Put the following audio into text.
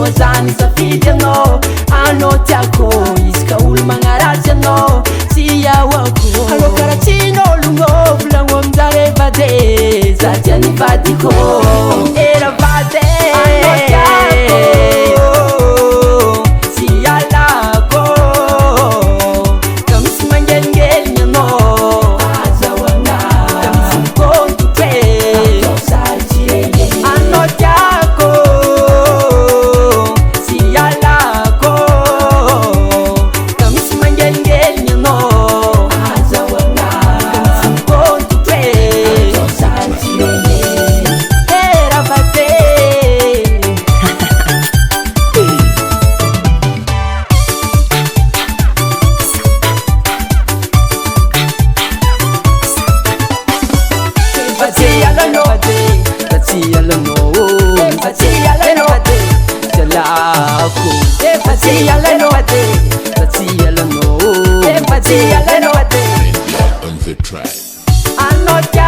zany safidy anao anao tiako izy ka olo magnaratsy anao tsy ahoako alô karaha tsin'ologno volagno aminjare vade za tia nivadiko era vade anao tiako tsy alako ka misy mangelingeliny anao azahoana ka misy mikontoke anao tiako tsy alako ka misy mangelingeliny anao azahoana ka misy mikontoke era vade Fazialano, fazialano, fazialano, jalaku. Fazialano, fazialano, fazialano. On the track. Another.